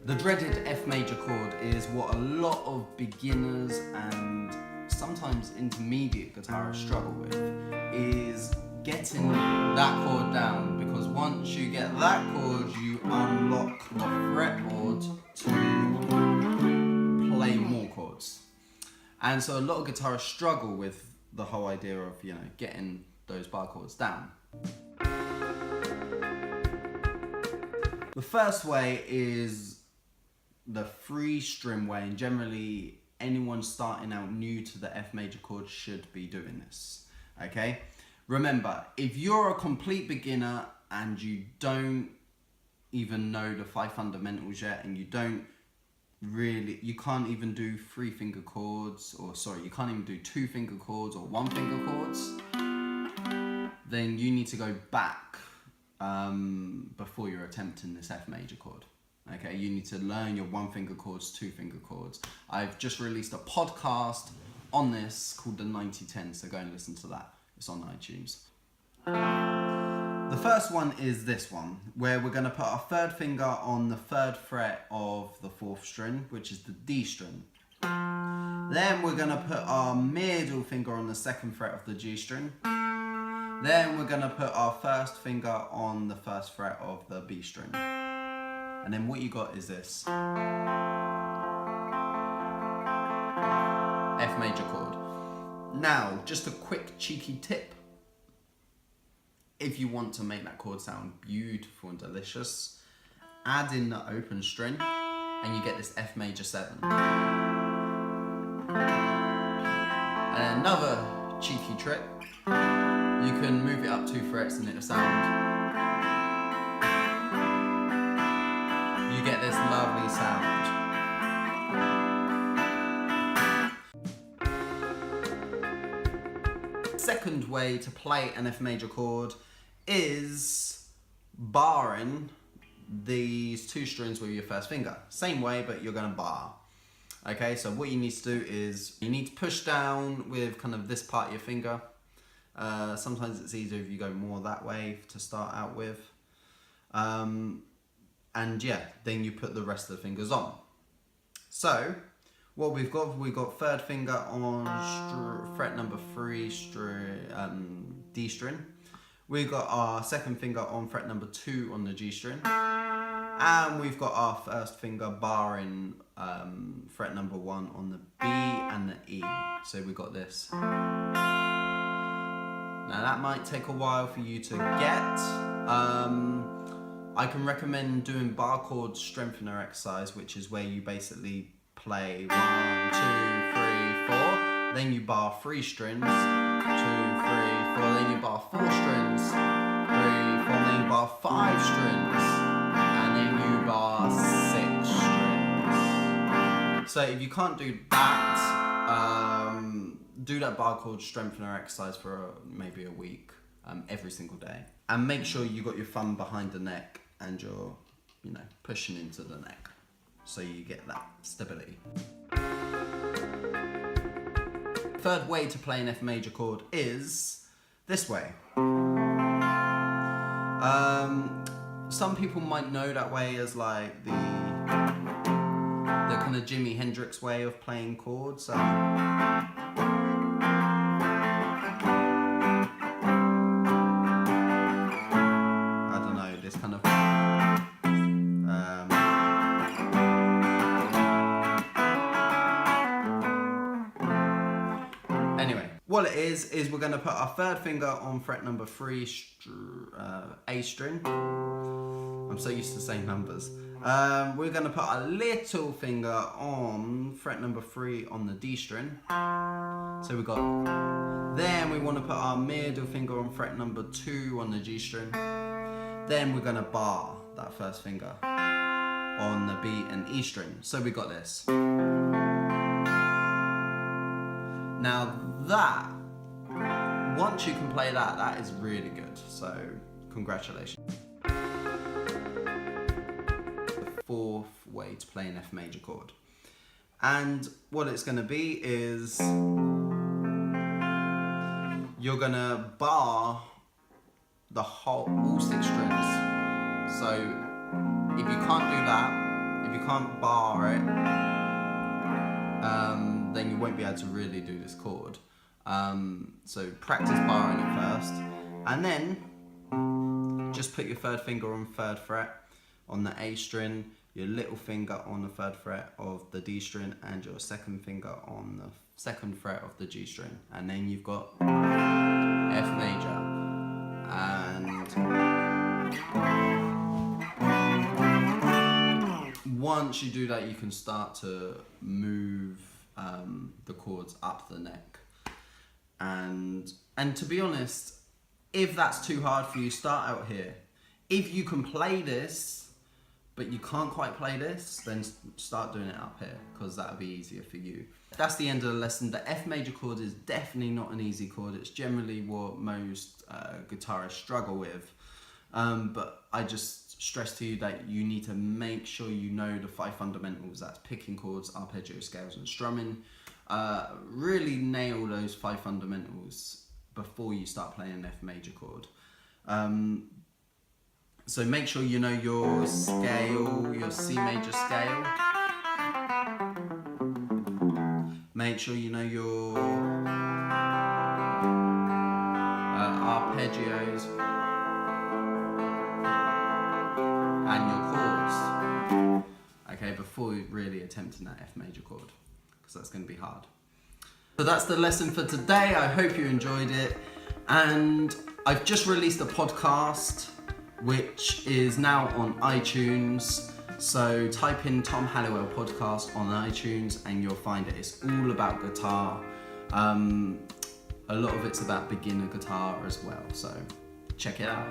The dreaded F major chord is what a lot of beginners and sometimes intermediate guitarists struggle with, is getting that chord down, because once you get that chord you unlock the fretboard to play more chords. And so a lot of guitarists struggle with the whole idea of, getting those bar chords down. The first way is the free string way, and generally anyone starting out new to the F major chord should be doing this, okay? Remember, if you're a complete beginner and you don't even know the 5 fundamentals yet, and you can't even do 3-finger chords, you can't even do 2-finger chords or 1-finger chords, then you need to go back before you're attempting this F major chord. Okay, you need to learn your 1-finger chords, 2-finger chords. I've just released a podcast on this called the 90-10, so go and listen to that. It's on iTunes. The first one is this one, where we're going to put our 3rd finger on the 3rd fret of the 4th string, which is the D string. Then we're going to put our middle finger on the 2nd fret of the G string. Then we're going to put our 1st finger on the 1st fret of the B string. And then what you got is this F major chord. Now, just a quick cheeky tip. If you want to make that chord sound beautiful and delicious, add in the open string and you get this F major 7. And another cheeky trick, you can move it up 2 frets and it'll sound. You get this lovely sound. Second way to play an F major chord is barring these 2 strings with your 1st finger. Same way, but you're going to bar. Okay, so what you need to do is you need to push down with kind of this part of your finger. Sometimes it's easier if you go more that way to start out with. And yeah, then you put the rest of the fingers on. So what we've got 3rd finger on fret number 3 D string. We've got our 2nd finger on fret number 2 on the G string. And we've got our 1st finger barring fret number 1 on the B and the E. So we've got this. Now that might take a while for you to get. I can recommend doing bar chord strengthener exercise, which is where you basically play 1, 2, 3, 4, then you bar 3 strings, 2, 3, 4, then you bar 4 strings, 3, 4, then you bar 5 strings, and then you bar 6 strings. So if you can't do that, do that bar chord strengthener exercise for maybe a week, every single day. And make sure you got your thumb behind the neck and you're, pushing into the neck, so you get that stability. Third way to play an F major chord is this way. Some people might know that way as like the kind of Jimi Hendrix way of playing chords. What it is we're going to put our 3rd finger on fret number 3 A string. I'm so used to saying numbers. We're going to put our little finger on fret number 3 on the D string. So we've got. Then we want to put our middle finger on fret number 2 on the G string. Then we're going to bar that 1st finger on the B and E string. So we got this. Now that, once you can play that, that is really good. So congratulations. The 4th way to play an F major chord. And what it's going to be is you're going to bar all 6 strings. So if you can't do that, if you can't bar it, then you won't be able to really do this chord. So practice barring it first, and then just put your third finger on 3rd fret on the A string, your little finger on the 3rd fret of the D string, and your second finger on the 2nd fret of the G string, and then you've got F major. And once you do that, you can start to move the chords up the neck. And to be honest, if that's too hard for you, start out here. If you can play this, but you can't quite play this, then start doing it up here, because that'll be easier for you. That's the end of the lesson. The F major chord is definitely not an easy chord. It's generally what most guitarists struggle with. But I just stress to you that you need to make sure you know the 5 fundamentals. That's picking chords, arpeggio, scales, and strumming. Really nail those 5 fundamentals before you start playing an F major chord. So make sure you know your scale, your C major scale. Make sure you know your arpeggios and your chords. Okay, before really attempting that F major chord, because that's going to be hard. So that's the lesson for today. I hope you enjoyed it. And I've just released a podcast, which is now on iTunes. So type in Tom Halliwell podcast on iTunes and you'll find it. It's all about guitar. A lot of it's about beginner guitar as well. So check it out.